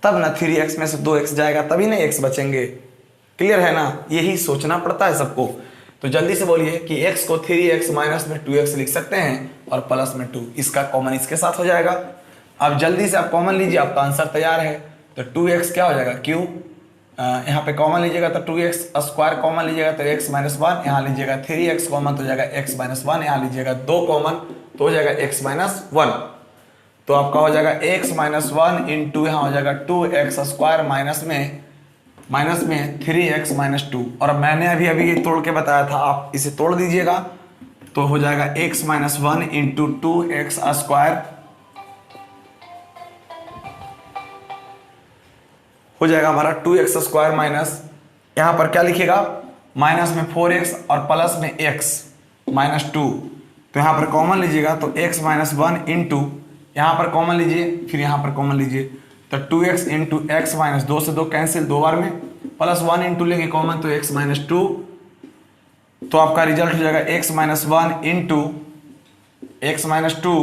Speaker 1: तब ना 3x में से 2x जाएगा, तभी ना x बचेंगे। क्लियर है ना, यही सोचना पड़ता है सबको। तो जल्दी से बोलिए कि x को 3x माइनस में 2x लिख सकते हैं और प्लस में 2, इसका कॉमन इसके साथ हो जाएगा। अब जल्दी से आप कॉमन लीजिए, आपका आंसर तैयार है। तो 2x क्या हो जाएगा, क्यों यहाँ पे कॉमन लीजिएगा तो 2x² कॉमन लीजिएगा तो x - 1, यहाँ लीजिएगा 3x कॉमन तो हो जाएगा x - 1, यहाँ लीजिएगा 2 कॉमन तो हो जाएगा x - 1। तो आपका हो जाएगा x - 1 इंटू यहाँ हो जाएगा 2x² माइनस में 3x - 2। और मैंने अभी ये तोड़ के बताया था, आप इसे तोड़ दीजिएगा तो हो जाएगा x - 1 इंटू 2x² हो जाएगा हमारा 2x² माइनस, यहाँ पर क्या लिखिएगा, माइनस में 4x और प्लस में x - 2। तो यहाँ पर कॉमन लीजिएगा तो x - 1 इंटू यहाँ पर कॉमन लीजिए, फिर यहाँ पर कॉमन लीजिए तो 2x इंटू x - 2 से 2 कैंसिल, 2 बार में, प्लस 1 इंटू लेंगे कॉमन तो x - 2। तो आपका रिजल्ट हो जाएगा x - 1 into x - 2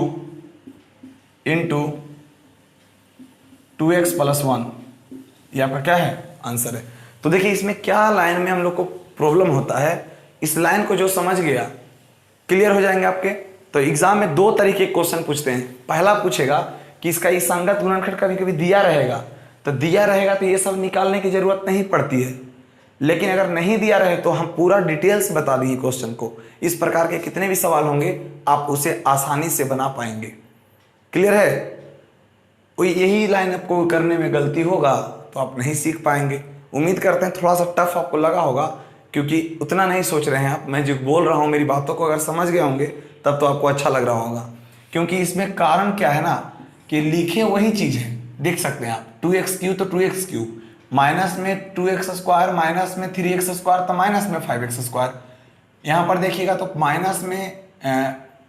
Speaker 1: into 2x + 1, ये आपका क्या है, आंसर है। तो देखिए इसमें क्या लाइन में हम लोग को प्रॉब्लम होता है, इस लाइन को जो समझ गया क्लियर हो जाएंगे आपके। तो एग्जाम में 2 तरीके के क्वेश्चन पूछते हैं। पहला पूछेगा कि इसका ये संगत गुणनखंड कभी कभी दिया रहेगा, तो दिया रहेगा तो ये सब निकालने की जरूरत नहीं पड़ती है, लेकिन अगर नहीं दिया रहे तो हम पूरा डिटेल्स बता देंगे क्वेश्चन को। इस प्रकार के कितने भी सवाल होंगे आप उसे आसानी से बना पाएंगे। क्लियर है, यही लाइन आपको करने में गलती होगा तो आप नहीं सीख पाएंगे। उम्मीद करते हैं थोड़ा सा टफ आपको लगा होगा, क्योंकि उतना नहीं सोच रहे हैं आप। मैं जो बोल रहा हूँ मेरी बातों को अगर समझ गए होंगे तब तो आपको अच्छा लग रहा होगा, क्योंकि इसमें कारण क्या है ना कि लिखे वही चीज़ है, देख सकते हैं आप 2x³ तो 2x³ माइनस में 2x² माइनस में 3x² तो माइनस में 5x²। यहाँ पर देखिएगा तो माइनस में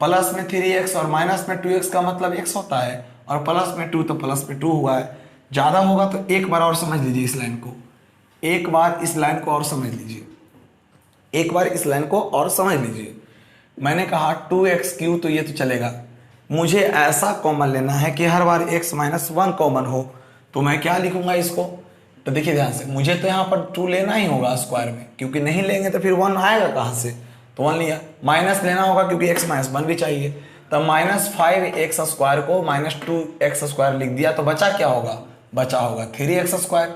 Speaker 1: प्लस में 3x और माइनस में 2x का मतलब x होता है, और प्लस में 2 तो प्लस में 2 हुआ है। ज़्यादा होगा तो एक बार और समझ लीजिए इस लाइन को, एक बार इस लाइन को और समझ लीजिए, एक बार इस लाइन को और समझ लीजिए। मैंने कहा 2x³ तो ये तो चलेगा, मुझे ऐसा कॉमन लेना है कि हर बार x - 1 कॉमन हो, तो मैं क्या लिखूंगा इसको, तो देखिए ध्यान से, मुझे तो यहाँ पर 2 लेना ही होगा स्क्वायर में, क्योंकि नहीं लेंगे तो फिर 1 आएगा कहाँ से, तो 1 लिया। माइनस लेना होगा क्योंकि x - 1 भी चाहिए, तब -5x² को -2x² लिख दिया, तो बचा क्या होगा, बचा होगा 3x²।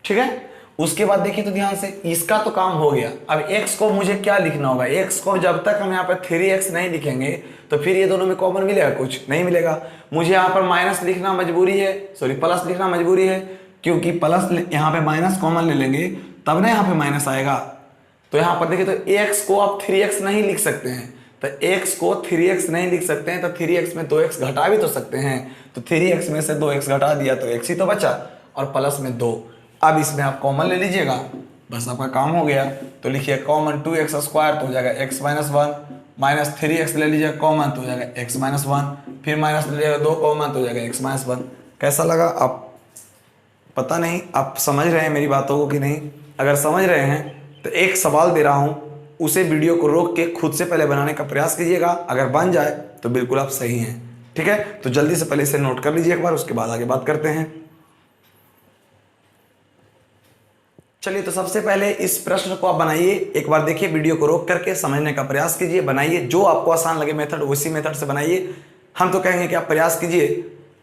Speaker 1: ठीक है, उसके बाद देखिए तो ध्यान से, इसका तो काम हो गया। अब x को मुझे क्या लिखना होगा, x को जब तक हम यहाँ पर 3x नहीं लिखेंगे तो फिर ये दोनों में कॉमन मिलेगा, कुछ नहीं मिलेगा। मुझे यहाँ पर माइनस लिखना मजबूरी है, सॉरी प्लस लिखना मजबूरी है, क्योंकि प्लस यहाँ पे माइनस कॉमन ले लेंगे तब ना यहाँ पे माइनस आएगा। तो यहाँ पर देखिए तो x को आप 3x नहीं लिख सकते हैं, तो x को 3x नहीं लिख सकते हैं, तो 3x में 2x घटा भी तो सकते हैं, तो 3x में से 2x घटा दिया तो x ही तो बचा, और प्लस में 2। अब इसमें आप कॉमन ले लीजिएगा, बस आपका काम हो गया। तो लिखिए कॉमन 2x² तो हो जाएगा x - 1, माइनस 3x ले लीजिएगा कॉमन तो हो जाएगा x - 1, फिर माइनस ले लीजिएगा 2 कॉमन तो हो जाएगा x - 1। कैसा लगा, आप पता नहीं आप समझ रहे हैं मेरी बातों को कि नहीं। अगर समझ रहे हैं तो एक सवाल दे रहा हूँ, उसे वीडियो को रोक के खुद से पहले बनाने का प्रयास कीजिएगा। अगर बन जाए तो बिल्कुल आप सही हैं। ठीक है, तो जल्दी से पहले इसे नोट कर लीजिए एक बार, उसके बाद आगे बात करते हैं। चलिए, तो सबसे पहले इस प्रश्न को आप बनाइए, एक बार देखिए, वीडियो को रोक करके समझने का प्रयास कीजिए, बनाइए, जो आपको आसान लगे मेथड उसी मेथड से बनाइए। हम तो कहेंगे कि आप प्रयास कीजिए,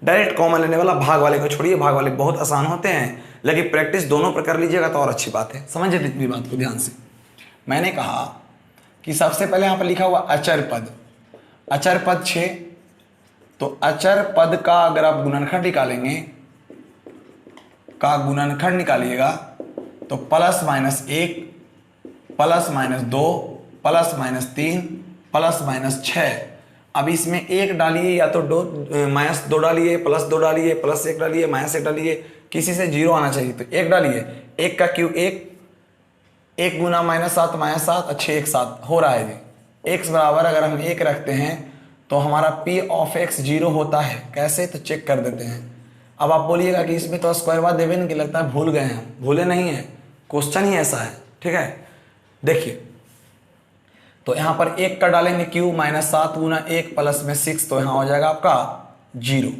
Speaker 1: डायरेक्ट कॉमन लेने वाला, भाग वाले को छोड़िए, भाग वाले बहुत आसान होते हैं, लेकिन प्रैक्टिस दोनों पर कर लीजिएगा तो और अच्छी बात है। समझे इतनी बात को ध्यान से। मैंने कहा कि सबसे पहले यहाँ पर लिखा हुआ अचर पद, अचर पद 6, तो अचर पद का अगर आप गुणनखंड निकालेंगे, का गुणनखंड निकालिएगा तो +-1 +-2 +-3 +-6। अब इसमें 1 डालिए या तो -2 डालिए, +2 डालिए, +1 डालिए, -1 डालिए, किसी से 0 आना चाहिए तो 1 डालिए। 1 का क्यूब 1, 1 गुना -7 -7 अच्छे 1 7 हो रहा है जी। x बराबर अगर हम 1 रखते हैं तो हमारा p(x) 0 होता है। कैसे, तो चेक कर देते हैं। अब आप बोलिएगा कि इसमें तो स्क्वायर बाद देवे नहीं, लगता है भूल गए हैं। भूले नहीं है, क्वेश्चन ही ऐसा है, ठीक है। देखिए तो यहाँ पर 1 का डालेंगे क्यू, -7 गुना 1 +6, तो यहाँ हो जाएगा आपका 0।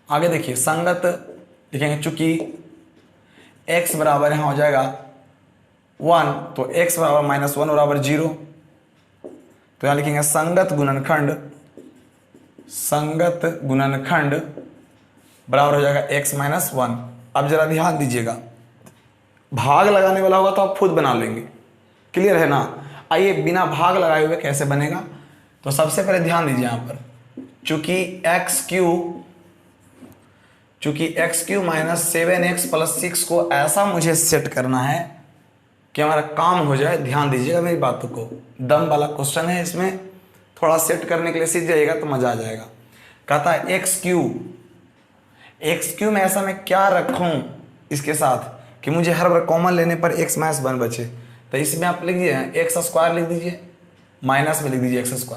Speaker 1: आगे देखिए संगत लिखेंगे, चूंकि x बराबर यहाँ हो जाएगा 1, तो x बराबर -1 बराबर 0, तो यहाँ लिखेंगे संगत गुणनखंड, संगत गुणनखंड बराबर हो जाएगा x - 1। अब जरा ध्यान दीजिएगा, भाग लगाने वाला होगा तो आप खुद बना लेंगे, क्लियर है ना। आइए बिना भाग लगाए हुए कैसे बनेगा, तो सबसे पहले ध्यान दीजिए यहाँ पर, चूंकि x क्यू -7x + 6 को ऐसा मुझे सेट करना है कि हमारा काम हो जाए। ध्यान दीजिएगा मेरी बातों को, दम वाला क्वेश्चन है, इसमें थोड़ा सेट करने के लिए सीख जाइएगा तो मजा आ जाएगा। कहता है x क्यू में ऐसा मैं क्या रखूं इसके साथ कि मुझे हर बार कॉमन लेने पर x - 1 बचे, तो इसमें आप लिख दीजिए x² लिख दीजिए, माइनस में लिख दीजिए x²,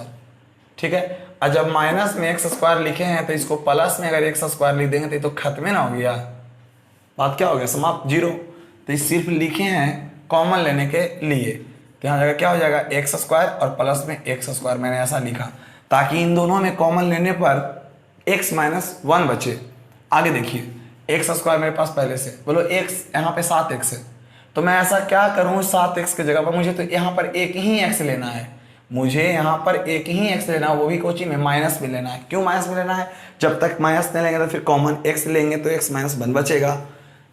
Speaker 1: ठीक है। और जब माइनस में x² लिखे हैं तो इसको प्लस में अगर x² लिख देंगे तो ये तो खत्म ना हो गया, बात क्या हो गया, समाप्त, 0। तो ये सिर्फ लिखे हैं कॉमन लेने के लिए, तो यहाँ जगह क्या हो जाएगा x² और प्लस में x², मैंने ऐसा लिखा ताकि इन दोनों में कॉमन लेने पर x - 1 बचे। आगे देखिए x² मेरे पास पहले से, बोलो x यहाँ पे 7x है, तो मैं ऐसा क्या करूँ 7x की जगह पर मुझे तो यहाँ पर एक ही x लेना है, मुझे यहाँ पर एक ही x लेना है, वो भी कोचिंग में माइनस में लेना है। क्यों माइनस में लेना है, जब तक माइनस नहीं लेंगे तो फिर कॉमन x लेंगे तो x - 1 बचेगा।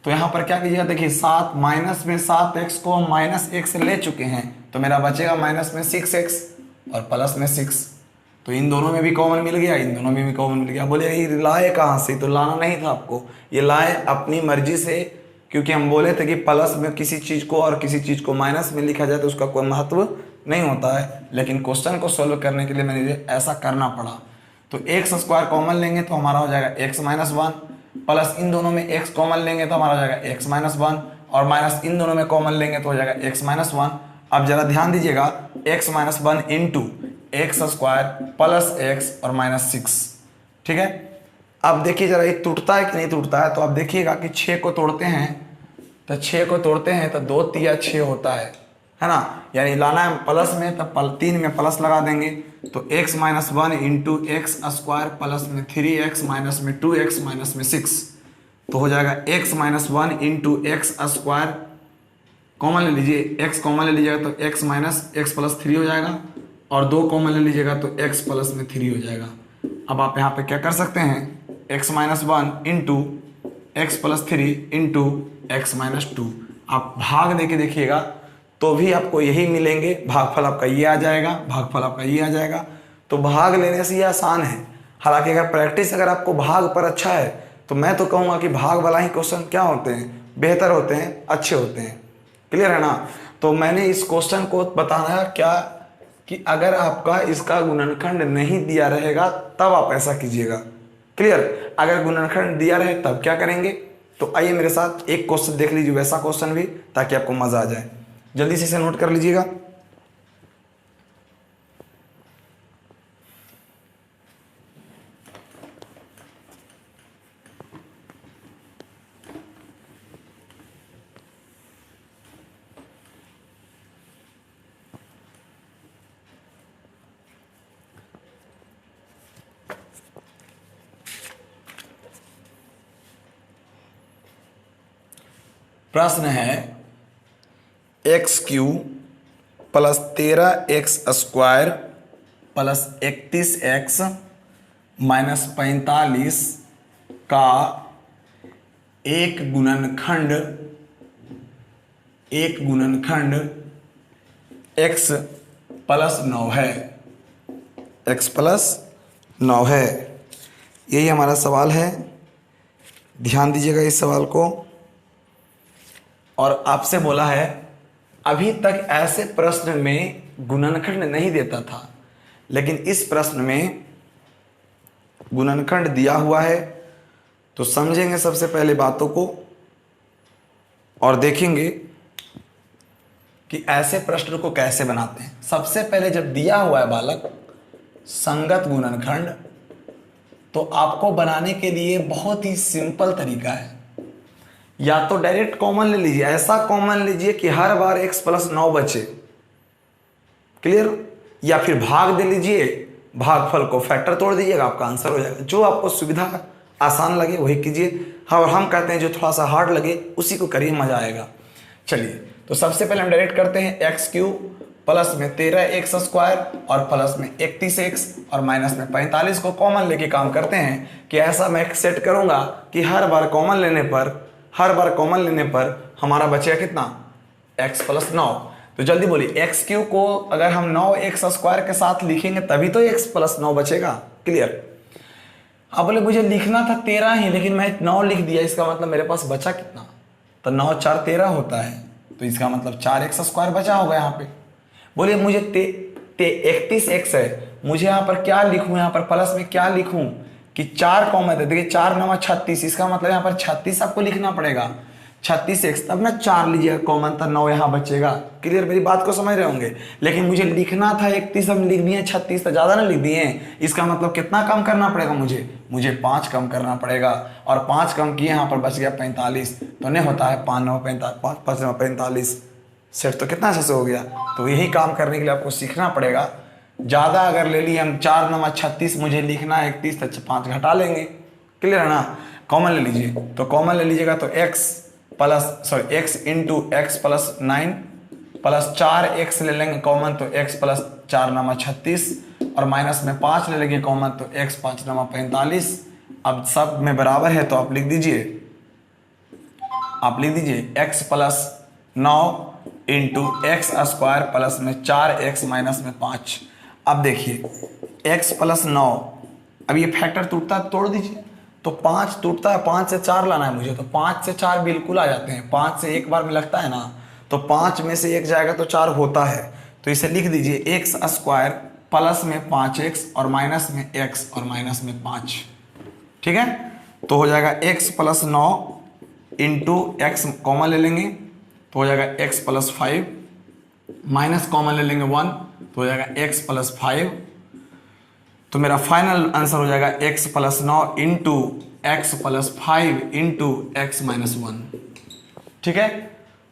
Speaker 1: तो यहाँ पर क्या कीजिएगा, देखिए 7 माइनस में 7x को हम -x ले चुके हैं, तो मेरा बचेगा माइनस में 6x और प्लस में 6, तो इन दोनों में भी कॉमन मिल गया, इन दोनों में भी कॉमन मिल गया। बोले ये लाए कहाँ से, तो लाना नहीं था आपको, ये लाए अपनी मर्जी से, क्योंकि हम बोले थे कि प्लस में किसी चीज़ को और किसी चीज़ को माइनस में लिखा जाए तो उसका कोई महत्व नहीं होता है, लेकिन क्वेश्चन को सोल्व करने के लिए मैंने ऐसा करना पड़ा। तो x² कॉमन लेंगे तो हमारा हो जाएगा x - 1, प्लस इन दोनों में x कॉमन लेंगे तो हमारा हो जाएगा x - 1, और माइनस इन दोनों में कॉमन लेंगे तो हो जाएगा x - 1। अब जरा ध्यान दीजिएगा, x - 1 into x² plus x और -6, ठीक है। अब देखिए जरा ये टूटता है कि नहीं टूटता है, तो आप देखिएगा कि 6 को तोड़ते हैं तो 6 को तोड़ते हैं तो 2 तिया 6 होता है ना, यानी लाना है प्लस में तो 3 में प्लस लगा देंगे, तो x - 1 इंटू x² प्लस में 3x माइनस में 2x माइनस में 6, तो हो जाएगा x - 1 इंटू x² कॉमन ले लीजिए, x कॉमन ले लीजिएगा तो x माइनस x प्लस 3 हो जाएगा, और 2 कॉमन ले लीजिएगा तो x प्लस में 3 हो जाएगा। अब आप यहाँ पे क्या कर सकते हैं, x - 1 into x plus 3 into x minus 2, आप भाग दे के देखिएगा तो भी आपको यही मिलेंगे, भागफल आपका ये आ जाएगा, भागफल आपका ये आ जाएगा। तो भाग लेने से ये आसान है, हालांकि अगर प्रैक्टिस अगर आपको भाग पर अच्छा है तो मैं तो कहूँगा कि भाग वाला ही क्वेश्चन क्या होते हैं, बेहतर होते हैं, अच्छे होते हैं, क्लियर है ना। तो मैंने इस क्वेश्चन को बताना क्या कि अगर आपका इसका गुणनखंड नहीं दिया रहेगा तब आप ऐसा कीजिएगा, क्लियर। अगर गुणनखंड दिया रहे तब क्या करेंगे, तो आइए मेरे साथ एक क्वेश्चन देख लीजिए, वैसा क्वेश्चन भी, ताकि आपको मजा आ जाए। जल्दी से इसे नोट कर लीजिएगा। प्रश्न है x³ plus 13x² plus 31x minus 45 का एक गुणनखंड x प्लस 9 है, x प्लस 9 है। यही हमारा सवाल है, ध्यान दीजिएगा इस सवाल को। और आपसे बोला है अभी तक ऐसे प्रश्न में गुणनखंड नहीं देता था, लेकिन इस प्रश्न में गुणनखंड दिया हुआ है। तो समझेंगे सबसे पहले बातों को और देखेंगे कि ऐसे प्रश्न को कैसे बनाते हैं। सबसे पहले जब दिया हुआ है बालक संगत गुणनखंड, तो आपको बनाने के लिए बहुत ही सिंपल तरीका है। या तो डायरेक्ट कॉमन ले लीजिए, ऐसा कॉमन लीजिए कि हर बार x प्लस 9 बचे, क्लियर। या फिर भाग दे लीजिए, भागफल को फैक्टर तोड़ दीजिएगा, आपका आंसर हो जाएगा। जो आपको सुविधा आसान लगे वही कीजिए। हाँ, और हम कहते हैं जो थोड़ा सा हार्ड लगे उसी को करिए, मजा आएगा। चलिए, तो सबसे पहले हम डायरेक्ट करते हैं एक्स क्यूब प्लस में 13x स्क्वायर और प्लस में 31x और माइनस में 45 को कॉमन लेके काम करते हैं कि ऐसा मैं सेट करूंगा कि हर बार कॉमन लेने पर हमारा बचेगा कितना, x प्लस 9। तो जल्दी बोलिए, एक्स क्यूब को अगर हम 9x स्क्वायर के साथ लिखेंगे तभी तो x प्लस 9 बचेगा, क्लियर। अब बोले मुझे लिखना था 13 ही, लेकिन मैं 9 लिख दिया, इसका मतलब मेरे पास बचा कितना, तो 9 4 13 होता है, तो इसका मतलब 4x स्क्वायर बचा होगा यहाँ पे। बोलिए मुझे 31x है, मुझे यहाँ पर क्या लिखूँ, यहाँ पर प्लस में क्या लिखूँ कि 4 कॉमन है। देखिए 4 9 36, इसका मतलब यहाँ पर 36 आपको लिखना पड़ेगा, 36x, तब ना 4 लीजिएगा कॉमन, तो 9 यहाँ बचेगा, क्लियर। मेरी बात को समझ रहे होंगे। लेकिन मुझे लिखना था 31, हम लिख दिए 36, तो ज़्यादा ना लिख दिए। इसका मतलब कितना कम करना पड़ेगा मुझे 5 कम करना पड़ेगा, और 5 कम किए, यहाँ पर बच गया 45, तो नहीं होता है 5 9 45, 5 5 9 45, सेट तो कितना अच्छे से हो गया। तो यही काम करने के लिए आपको सीखना पड़ेगा। ज़्यादा अगर ले लिए हम 4 9 36, मुझे लिखना है 31, तो 5 घटा लेंगे, क्लियर है ना। कॉमन ले लीजिए, तो कॉमन ले लीजिएगा तो x into x plus 9 plus 4x ले लेंगे कॉमन, तो x प्लस 4 9 36, और माइनस में 5 ले लेंगे कॉमन, तो x 5 9 45। अब सब में बराबर है तो आप लिख दीजिए x plus 9 into x square plus में 4x माइनस में 5। अब देखिए x प्लस 9, अब ये फैक्टर टूटता है, तोड़ दीजिए, तो 5 टूटता है, 5 से 4 लाना है मुझे, तो 5 से 4 बिल्कुल आ जाते हैं, 5 से एक बार में लगता है ना, तो 5 में से 1 जाएगा तो 4 होता है। तो इसे लिख दीजिए x स्क्वायर प्लस में 5x और माइनस में x और माइनस में 5, ठीक है। तो हो जाएगा x plus 9 into x common ले लेंगे तो हो जाएगा x प्लस 5, माइनस कॉमन ले लेंगे 1 तो हो जाएगा x प्लस 5। तो मेरा फाइनल आंसर हो जाएगा x plus 9 into x plus 5 into x minus 1, ठीक है।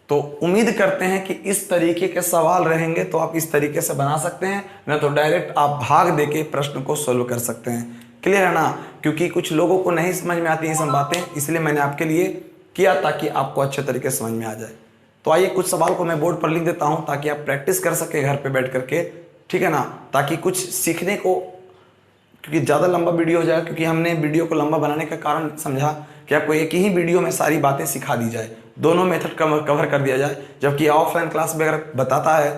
Speaker 1: तो उम्मीद करते हैं कि इस तरीके के सवाल रहेंगे तो आप इस तरीके से बना सकते हैं, न तो डायरेक्ट आप भाग देके प्रश्न को सोल्व कर सकते हैं, क्लियर है ना। क्योंकि कुछ लोगों को नहीं समझ में आती ये सब बातें, इसलिए मैंने आपके लिए किया ताकि आपको अच्छे तरीके से समझ में आ जाए। तो आइए कुछ सवाल को मैं बोर्ड पर लिख देता हूं ताकि आप प्रैक्टिस कर सके घर पे बैठ करके, ठीक है ना, ताकि कुछ सीखने को, क्योंकि ज़्यादा लंबा वीडियो हो जाए, क्योंकि हमने वीडियो को लंबा बनाने का कारण समझा कि आपको एक ही वीडियो में सारी बातें सिखा दी जाए, दोनों मेथड कवर कर दिया जाए। जबकि ऑफलाइन क्लास में अगर बताता है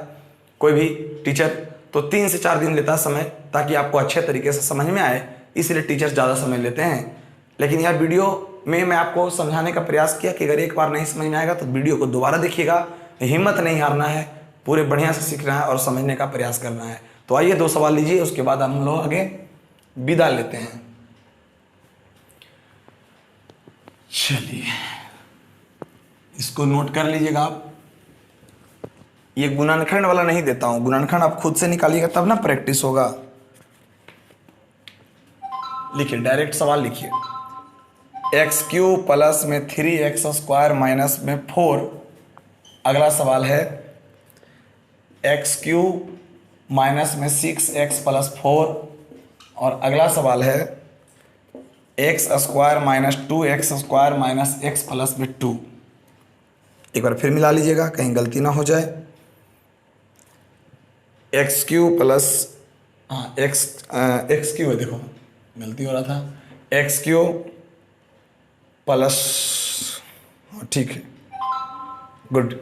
Speaker 1: कोई भी टीचर तो 3 से 4 दिन लेता है समय, ताकि आपको अच्छे तरीके से समझ में आए, इसलिए टीचर ज़्यादा समय लेते हैं। लेकिन यह वीडियो में मैं आपको समझाने का प्रयास किया कि अगर एक बार नहीं समझ में आएगा तो वीडियो को दोबारा देखिएगा, हिम्मत नहीं हारना है, पूरे बढ़िया से सीखना है और समझने का प्रयास करना है। तो आइए 2 सवाल लीजिए, उसके बाद हम लोग आगे विदा लेते हैं। चलिए इसको नोट कर लीजिएगा आप। ये गुणनखंड वाला नहीं देता हूं, गुणनखंड आप खुद से निकालिएगा तब ना प्रैक्टिस होगा। लिखिए, डायरेक्ट सवाल लिखिए, एक्स क्यूब प्लस में 3x स्क्वायर माइनस में 4। अगला सवाल है एक्स क्यूब माइनस में 6x प्लस 4, और अगला सवाल है x square minus 2x square minus x plus में 2। एक बार फिर मिला लीजिएगा कहीं गलती ना हो जाए। X cube plus x cube है, देखो गलती हो रहा था, एक्स क्यूब प्लस, ठीक है, गुड।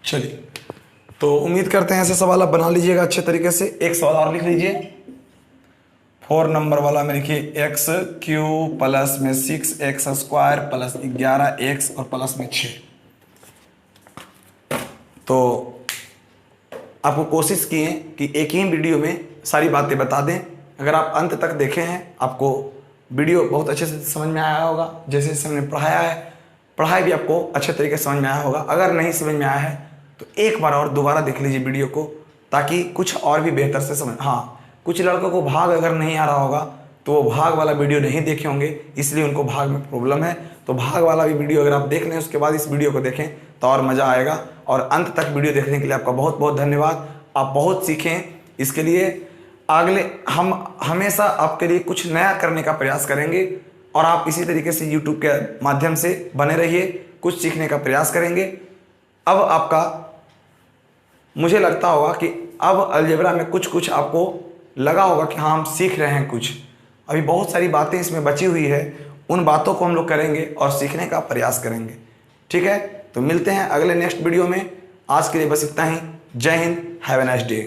Speaker 1: चलिए, तो उम्मीद करते हैं ऐसे सवाल आप बना लीजिएगा अच्छे तरीके से। एक सवाल और लिख लीजिए, 4 नंबर वाला में लिखिए एक्स क्यू प्लस में 6x स्क्वायर प्लस 11x और प्लस में 6। तो आपको कोशिश किए कि एक ही वीडियो में सारी बातें बता दें। अगर आप अंत तक देखे हैं, आपको वीडियो बहुत अच्छे से समझ में आया होगा। जैसे जैसे हमने पढ़ाया है, पढ़ाई भी आपको अच्छे तरीके से समझ में आया होगा। अगर नहीं समझ में आया है तो एक बार और दोबारा देख लीजिए वीडियो को, ताकि कुछ और भी बेहतर से समझ। हाँ, कुछ लड़कों को भाग अगर नहीं आ रहा होगा तो वो भाग वाला वीडियो नहीं देखे होंगे, इसलिए उनको भाग में प्रॉब्लम है। तो भाग वाला भी वीडियो अगर आप देख लें, उसके बाद इस वीडियो को देखें तो और मज़ा आएगा। और अंत तक वीडियो देखने के लिए आपका बहुत बहुत धन्यवाद। आप बहुत सीखें, इसके लिए अगले हम हमेशा आपके लिए कुछ नया करने का प्रयास करेंगे। और आप इसी तरीके से यूट्यूब के माध्यम से बने रहिए, कुछ सीखने का प्रयास करेंगे। अब आपका, मुझे लगता होगा कि अब अलजेब्रा में कुछ कुछ आपको लगा होगा कि हाँ हम सीख रहे हैं कुछ। अभी बहुत सारी बातें इसमें बची हुई है, उन बातों को हम लोग करेंगे और सीखने का प्रयास करेंगे। ठीक है, तो मिलते हैं अगले नेक्स्ट वीडियो में। आज के लिए बस इतना ही। जय Hind, have a nice day.